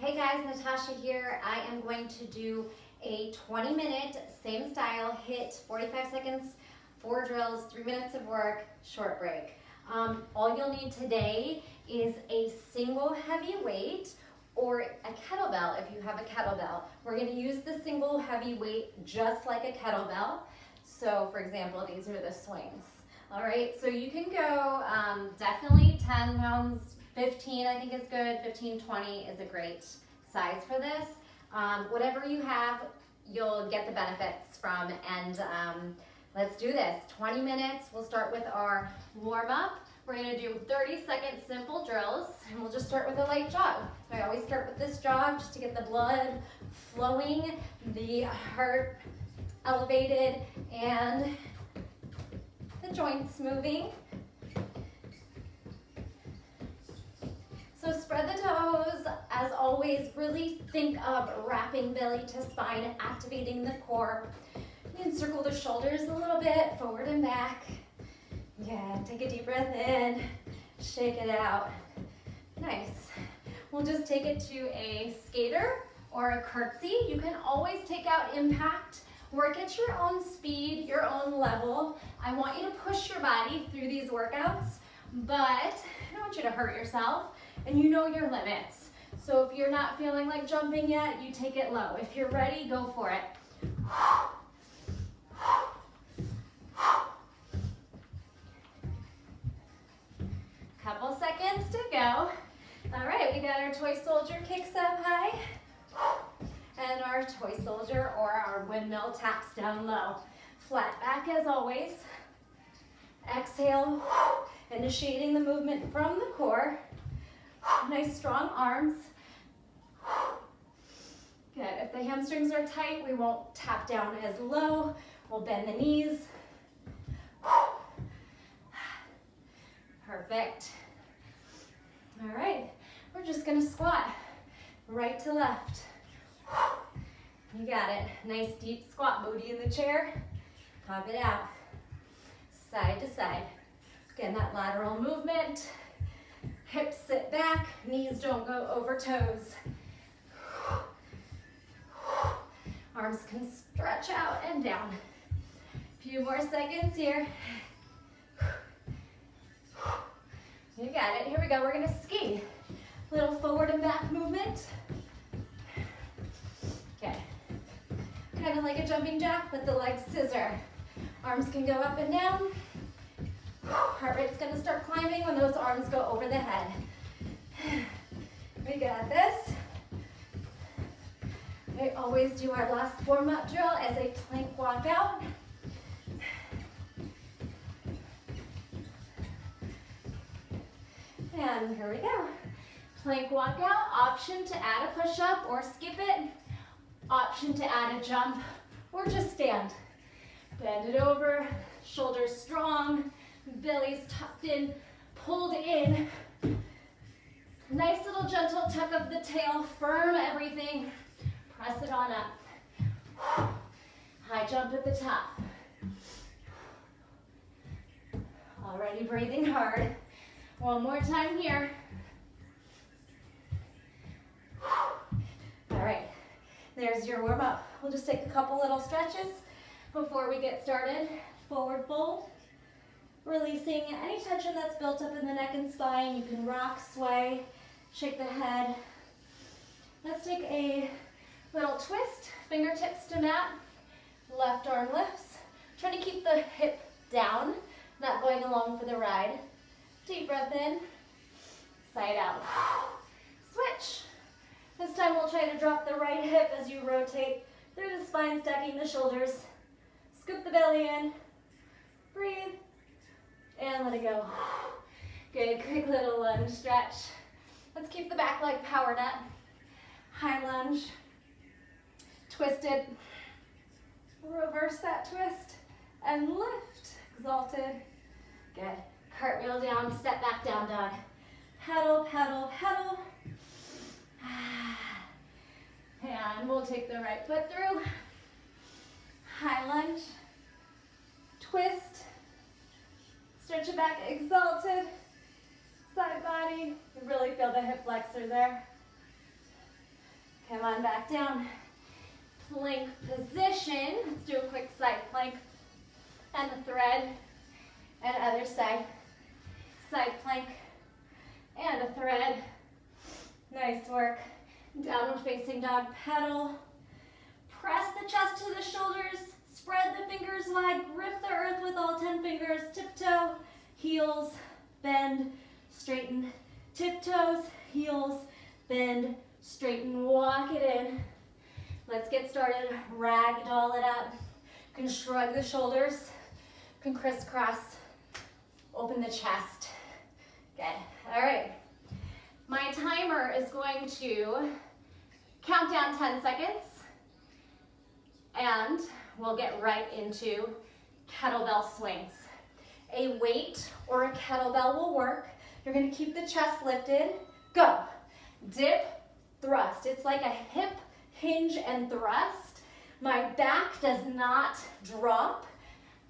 Hey guys, Natasha here. I am going to do a 20-minute, same style, HIIT, 45 seconds, 4 drills, 3 minutes of work, short break. All you'll need today is a single heavy weight or a kettlebell if you have a kettlebell. We're going to use the single heavy weight just like a kettlebell. So for example, these are the swings. All right, so you can go definitely 10 pounds, 15 I think is good, 15, 20 is a great size for this. Whatever you have, you'll get the benefits from, and let's do this. 20 minutes, we'll start with our warm up. We're gonna do 30-second simple drills, and we'll just start with a light jog. So I always start with this jog just to get the blood flowing, the heart elevated, and the joints moving. So spread the toes. As always, really think of wrapping belly to spine, activating the core. You can circle the shoulders a little bit, forward and back. Yeah, take a deep breath in, shake it out. Nice. We'll just take it to a skater or a curtsy. You can always take out impact. Work at your own speed, your own level. I want you to push your body through these workouts, but I don't want you to hurt yourself, and you know your limits. So if you're not feeling like jumping yet, you take it low. If you're ready, go for it. Couple seconds to go. All right, we got our toy soldier kicks up high, and our toy soldier or our windmill taps down low. Flat back as always. Exhale, initiating the movement from the core. Nice strong arms. Good. If the hamstrings are tight, we won't tap down as low. We'll bend the knees. Perfect. All right, we're just gonna squat right to left. You got it. Nice deep squat, booty in the chair. Pop it out. Side to side. Again, that lateral movement. Hips sit back, knees don't go over toes. Arms can stretch out and down. A few more seconds here. You got it. Here we go. We're going to ski. Little forward and back movement. Okay. Kind of like a jumping jack, but the legs scissor. Arms can go up and down. Heart rate's going to start climbing when those arms go over the head. We got this. We always do our last warm-up drill as a plank walkout. And here we go. Plank walkout, option to add a push-up or skip it. Option to add a jump or just stand. Bend it over, shoulders strong, belly's tucked in, pulled in. Nice little gentle tuck of the tail, firm everything. Press it on up. High jump at the top. Already breathing hard. One more time here. All right, there's your warm up. We'll just take a couple little stretches before we get started. Forward fold, releasing any tension that's built up in the neck and spine. You can rock, sway, shake the head. Let's take a little twist, fingertips to mat, left arm lifts. Try to keep the hip down, not going along for the ride. Deep breath in, side out. Switch. This time we'll try to drop the right hip as you rotate through the spine, stacking the shoulders. Scoop the belly in, breathe, and let it go. Good, quick little lunge stretch. Let's keep the back leg powered up. High lunge, twisted, reverse that twist, and lift, exalted. Good. Cartwheel down, step back down dog. Pedal, pedal, pedal. And we'll take the right foot through. High lunge, twist, stretch it back, exalted, side body. You really feel the hip flexor there. Come on back down. Plank position. Let's do a quick side plank and a thread. And other side. Side plank and a thread. Nice work. Downward facing dog pedal. Press the chest to the shoulders. Spread the fingers wide. Grip the earth with all 10 fingers. Tiptoe, heels, bend, straighten. Tiptoes, heels, bend, straighten. Walk it in. Let's get started. Ragdoll it up. You can shrug the shoulders. You can crisscross. Open the chest. Good. All right. My timer is going to count down 10 seconds. And we'll get right into kettlebell swings. A weight or a kettlebell will work. You're going to keep the chest lifted. Go. Dip, thrust. It's like a hip hinge and thrust. My back does not drop.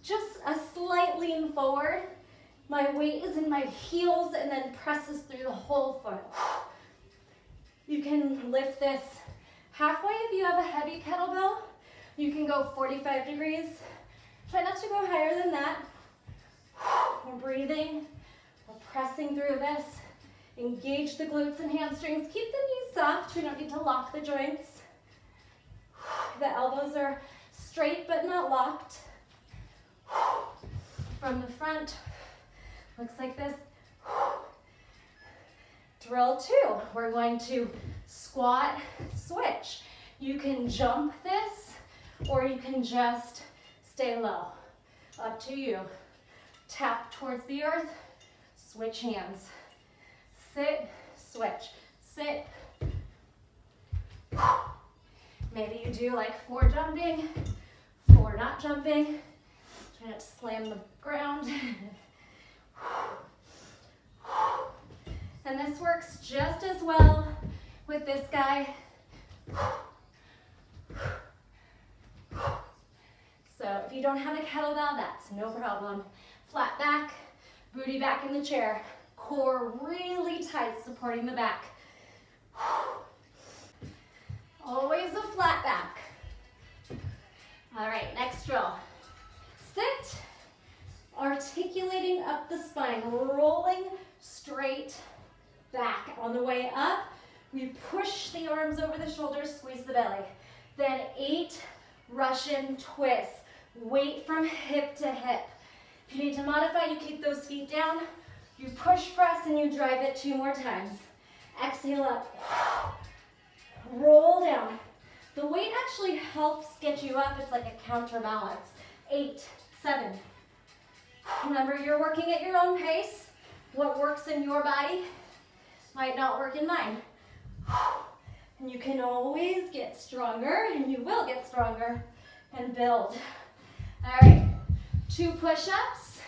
Just a slight lean forward. My weight is in my heels and then presses through the whole foot. You can lift this halfway if you have a heavy kettlebell. You can go 45 degrees. Try not to go higher than that. We're breathing. We're pressing through this. Engage the glutes and hamstrings. Keep the knees soft. We don't need to lock the joints. The elbows are straight but not locked. From the front, looks like this. Drill 2. We're going to squat, switch. You can jump this or you can just stay low. Up to you. Tap towards the earth, switch hands. Sit, switch, sit. Maybe you do like 4 jumping, 4 not jumping. Try not to slam the ground. And this works just as well with this guy. So if you don't have a kettlebell, that's no problem. Flat back, booty back in the chair. Core really tight, supporting the back. Always a flat back. All right, next drill. Sit, articulating up the spine, rolling straight back. On the way up, we push the arms over the shoulders, squeeze the belly. Then 8 Russian twists. Weight from hip to hip. If you need to modify, you keep those feet down. You push, press, and you drive it 2 more times. Exhale up. Roll down. The weight actually helps get you up. It's like a counterbalance. 8, 7. Remember, you're working at your own pace. What works in your body might not work in mine. And you can always get stronger, and you will get stronger, and build. All right, 2 push-ups,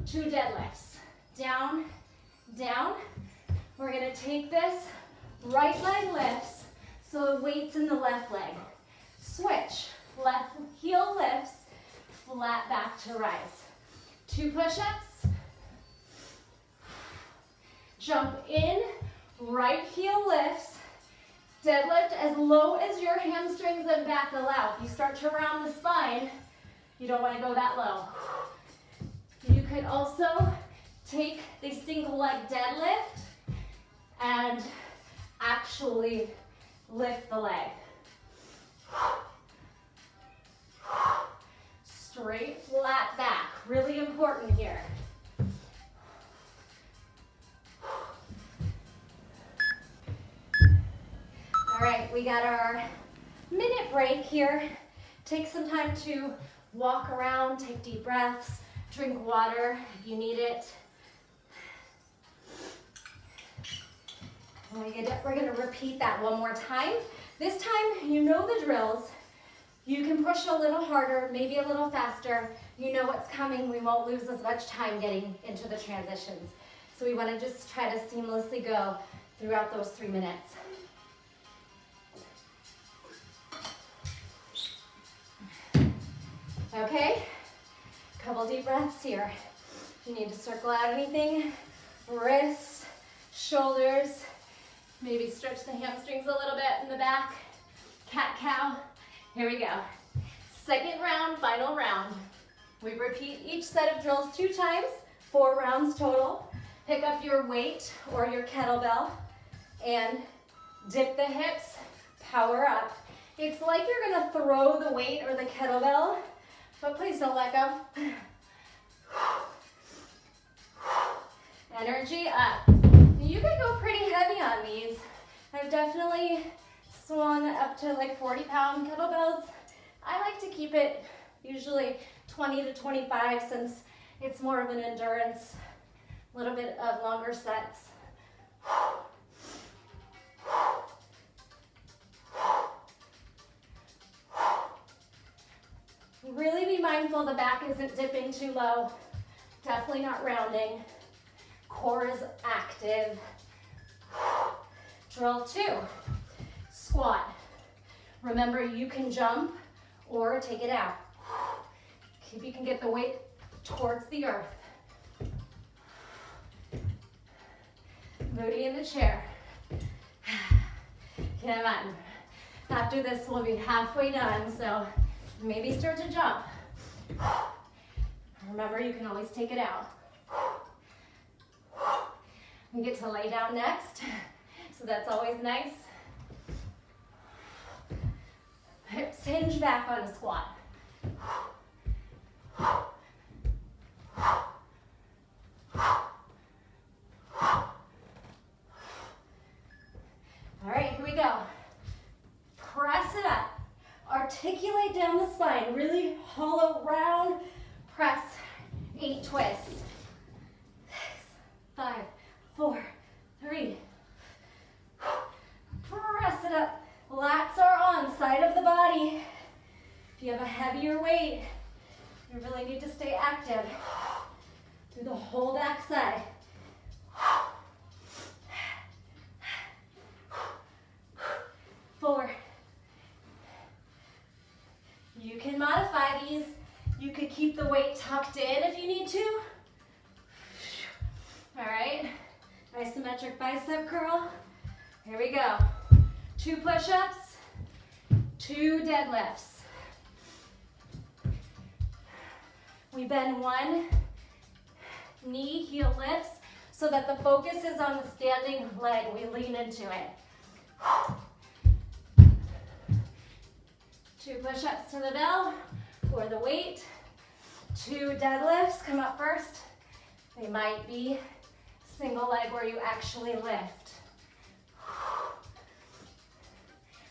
2 deadlifts. Down, down. We're gonna take this, right leg lifts, so the weight's in the left leg. Switch, left heel lifts, flat back to rise. 2 push-ups. Jump in, right heel lifts. Deadlift as low as your hamstrings and back allow. If you start to round the spine, you don't want to go that low. You could also take the single leg deadlift and actually lift the leg. Straight, flat back. Really important here. All right, we got our minute break here. Take some time to walk around, take deep breaths, drink water if you need it. We're gonna repeat that one more time. This time, you know the drills. You can push a little harder, maybe a little faster. You know what's coming. We won't lose as much time getting into the transitions. So we wanna just try to seamlessly go throughout those 3 minutes. Okay, couple deep breaths here. If you need to circle out anything, wrists, shoulders, Maybe stretch the hamstrings a little bit in the back. Cat-cow. Here we go. Second round, final round. We repeat each set of drills 2 times, 4 rounds total. Pick up your weight or your kettlebell and dip the hips, power up. It's like you're gonna throw the weight or the kettlebell, but please don't let go. Energy up. You can go pretty heavy on these. I've definitely swung up to like 40-pound kettlebells. I like to keep it usually 20 to 25 since it's more of an endurance, a little bit of longer sets. Really be mindful the back isn't dipping too low. Definitely not rounding. Core is active. Drill 2, squat. Remember, you can jump or take it out. If you can get the weight towards the earth. Booty in the chair. Come on. After this, we'll be halfway done, so maybe start to jump. Remember, you can always take it out. We get to lay down next, so that's always nice. Hips hinge back on a squat. All right, here we go. Press it up. Articulate down the spine. Really hollow, round, press. 8 twists. 6, 5, 4, 3. Press it up. Lats are on, side of the body. If you have a heavier weight, you really need to stay active through the whole back side. Four. You can modify these. You could keep the weight tucked in if you need to. All right, isometric bicep curl. Here we go. 2 push-ups, 2 deadlifts. We bend one knee, heel lifts, so that the focus is on the standing leg. We lean into it. 2 push-ups to the bell or the weight. 2 deadlifts, come up first. They might be single leg where you actually lift.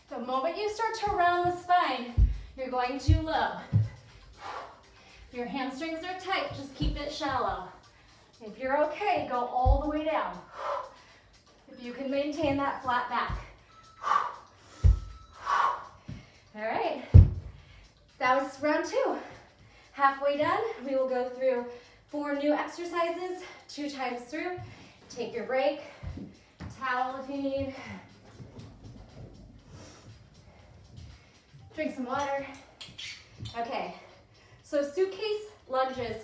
The moment you start to round the spine, you're going too low. If your hamstrings are tight, just keep it shallow. If you're okay, go all the way down. If you can maintain that flat back. All right, that was round 2. Halfway done, we will go through 4 new exercises, 2 times through. Take your break, towel if you need. Drink some water. Okay, so suitcase lunges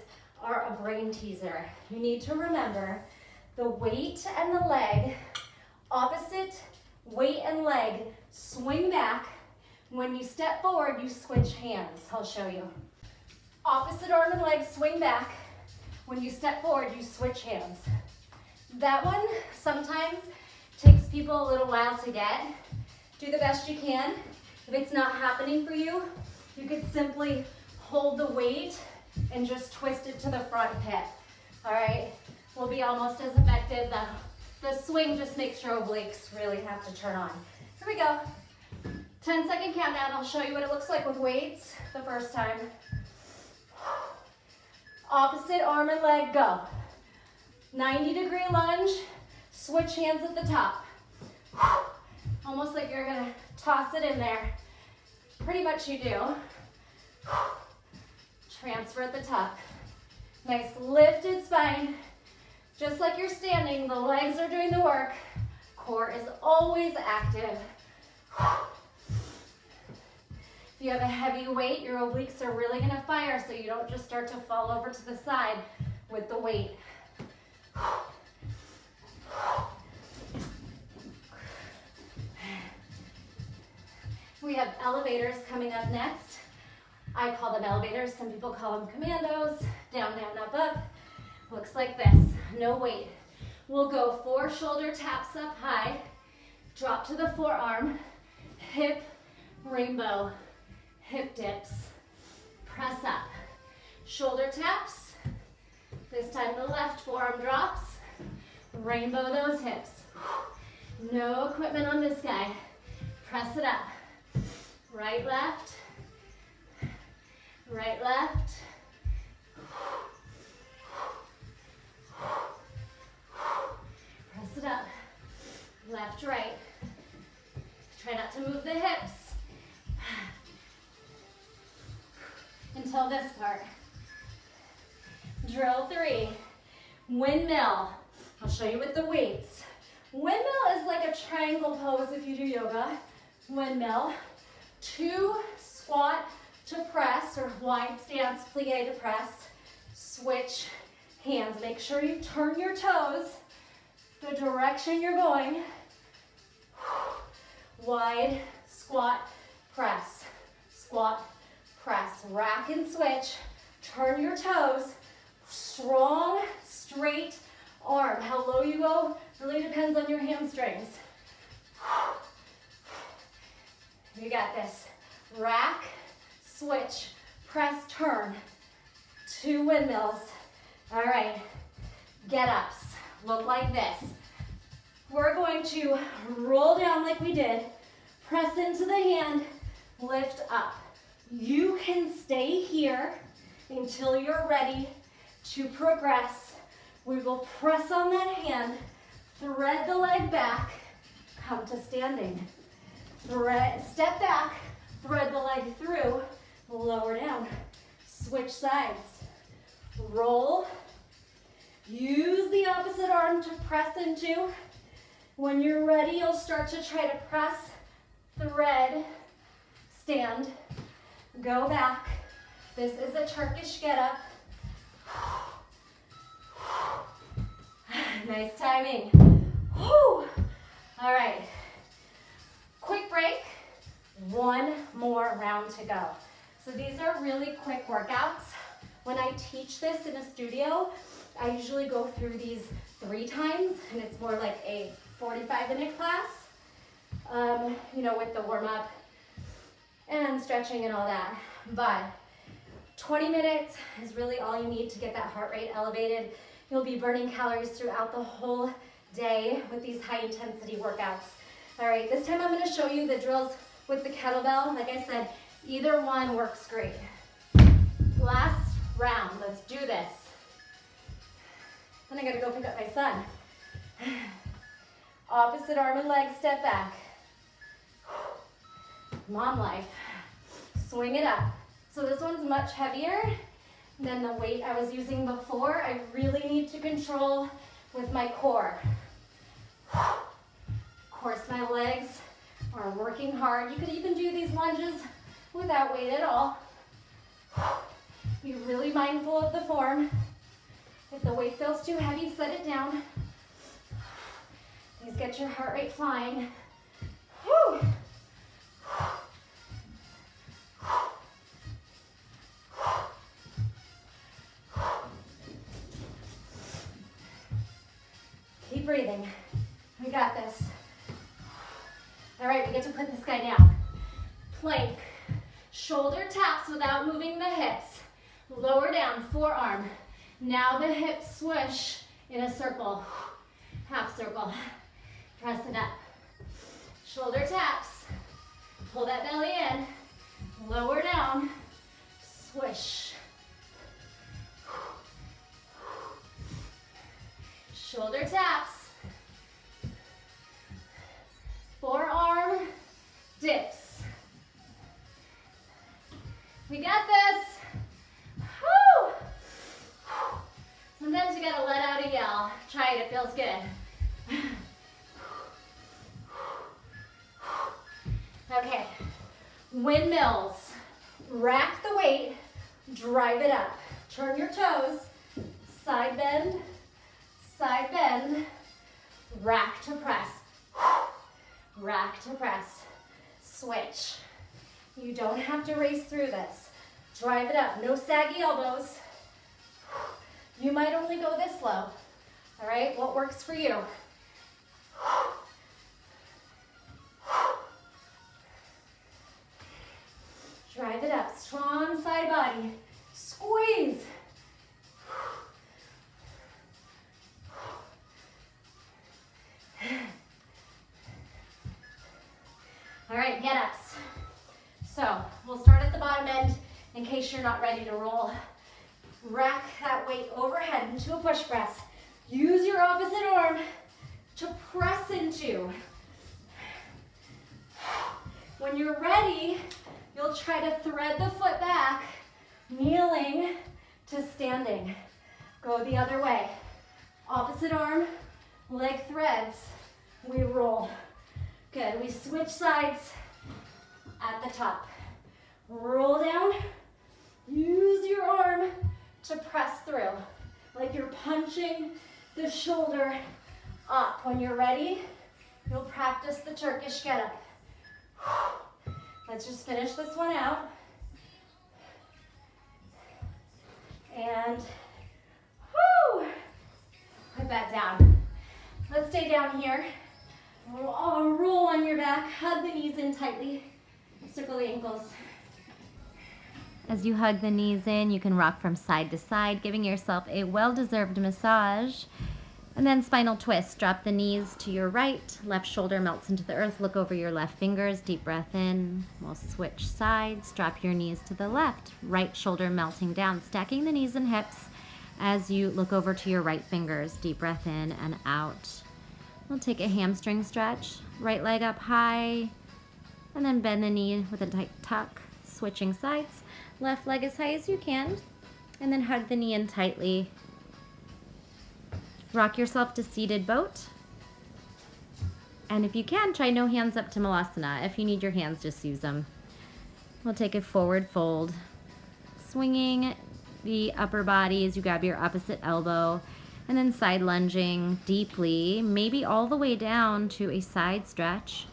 are a brain teaser. You need to remember the weight and the leg, opposite weight and leg, swing back. When you step forward, you switch hands. I'll show you. Opposite arm and leg, swing back. When you step forward, you switch hands. That one sometimes takes people a little while to get. Do the best you can. If it's not happening for you, you could simply hold the weight and just twist it to the front hip. All right, will be almost as effective. The swing just makes your obliques really have to turn on. Here we go. 10-second countdown. I'll show you what it looks like with weights the first time. Opposite arm and leg, go. 90-degree lunge, switch hands at the top. Almost like you're gonna toss it in there. Pretty much you do. Transfer at the top. Nice lifted spine. Just like you're standing, the legs are doing the work. Core is always active. If you have a heavy weight, your obliques are really gonna fire so you don't just start to fall over to the side with the weight. We have elevators coming up next. I call them elevators. Some people call them commandos. Down, down, up, up. Looks like this. No weight. We'll go 4 shoulder taps up high. Drop to the forearm. Hip, rainbow. Hip dips. Press up. Shoulder taps. This time the left forearm drops. Rainbow those hips. No equipment on this guy. Press it up. Right, left. Right, left. Press it up. Left, right. Try not to move the hips until this part. Drill 3. Windmill. I'll show you with the weights. Windmill is like a triangle pose if you do yoga. Windmill. 2 squat to press, or wide stance, plie to press. Switch hands. Make sure you turn your toes the direction you're going. Wide, squat, press. Squat, press. Rack and switch. Turn your toes. Strong, straight arm. How low you go really depends on your hamstrings. You got this. Rack, switch, press, turn. 2 windmills. All right, get-ups. Look like this. We're going to roll down like we did, press into the hand, lift up. You can stay here until you're ready to progress. We will press on that hand, thread the leg back, come to standing. Step back, thread the leg through, lower down. Switch sides. Roll. Use the opposite arm to press into. When you're ready, you'll start to try to press, thread, stand, go back. This is a Turkish get-up. Nice timing. Whew. All right. Quick break. 1 more round to go. So these are really quick workouts. When I teach this in a studio, I usually go through these 3 times, and it's more like a 45-minute class, with the warm-up and stretching and all that. But 20 minutes is really all you need to get that heart rate elevated. You'll be burning calories throughout the whole day with these high-intensity workouts. All right, this time I'm going to show you the drills with the kettlebell. Like I said, either one works great. Last round, let's do this. Then I gotta go pick up my son. Opposite arm and leg, step back. Mom life. Swing it up. So this one's much heavier than the weight I was using before. I really need to control with my core. Of course, my legs are working hard. You could even do these lunges without weight at all. Be really mindful of the form. If the weight feels too heavy, set it down. Please get your heart rate flying. Whew. Keep breathing. We got this. All right, we get to put this guy down. Plank. Shoulder taps without moving the hips. Lower down, forearm. Now the hips swoosh in a circle. Half circle. Press it up. Shoulder taps. Pull that belly in. Lower down. Swish. Shoulder taps. Forearm dips. We got this. Woo! Sometimes you gotta let out a yell. Try it, it feels good. Okay, windmills. Rack the weight, drive it up. Turn your toes, side bend, rack to press, switch. You don't have to race through this. Drive it up, no saggy elbows. You might only go this low, all right? What works for you? Drive it up, strong side body. Squeeze. All right, get-ups. So we'll start at the bottom end in case you're not ready to roll. Rack that weight overhead into a push press. Use your opposite arm to press into. When you're ready, you'll try to thread the foot back, kneeling to standing. Go the other way. Opposite arm, leg threads. We roll. Good, we switch sides at the top. Roll down, use your arm to press through, like you're punching the shoulder up. When you're ready, you'll practice the Turkish get-up. Let's just finish this one out. And, put that down. Let's stay down here. Roll on your back, hug the knees in tightly, circle the ankles. As you hug the knees in, you can rock from side to side, giving yourself a well-deserved massage. And then spinal twist. Drop the knees to your right, left shoulder melts into the earth. Look over your left fingers, deep breath in. We'll switch sides. Drop your knees to the left, right shoulder melting down, stacking the knees and hips as you look over to your right fingers. Deep breath in and out. We'll take a hamstring stretch. Right leg up high, and then bend the knee with a tight tuck. Switching sides. Left leg as high as you can, and then hug the knee in tightly. Rock yourself to seated boat. And if you can, try no hands up to Malasana. If you need your hands, just use them. We'll take a forward fold. Swinging the upper body as you grab your opposite elbow, and then side lunging deeply, maybe all the way down to a side stretch.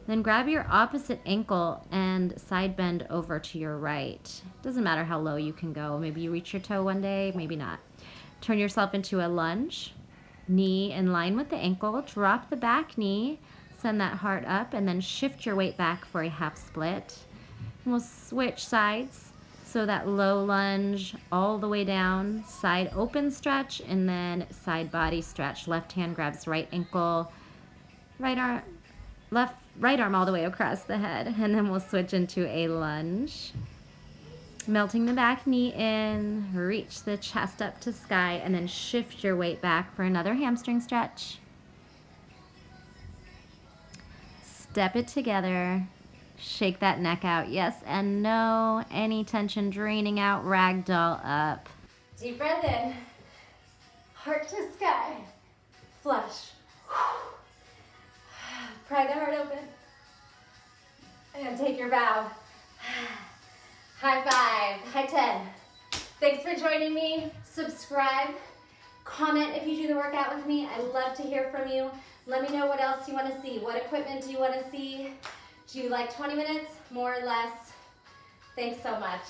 Then grab your opposite ankle and side bend over to your right. Doesn't matter how low you can go. Maybe you reach your toe one day, maybe not. Turn yourself into a lunge. Knee in line with the ankle. Drop the back knee. Send that heart up and then shift your weight back for a half split. And we'll switch sides. So that low lunge all the way down. Side open stretch and then side body stretch. Left hand grabs right ankle. Right arm all the way across the head, and then we'll switch into a lunge. Melting the back knee in, reach the chest up to sky, and then shift your weight back for another hamstring stretch. Step it together, shake that neck out, yes and no, any tension draining out, ragdoll up. Deep breath in, heart to sky, flush. Pry the heart open. And take your bow. High five, high 10. Thanks for joining me. Subscribe, comment if you do the workout with me. I'd love to hear from you. Let me know what else you want to see. What equipment do you want to see? Do you like 20 minutes, more or less? Thanks so much.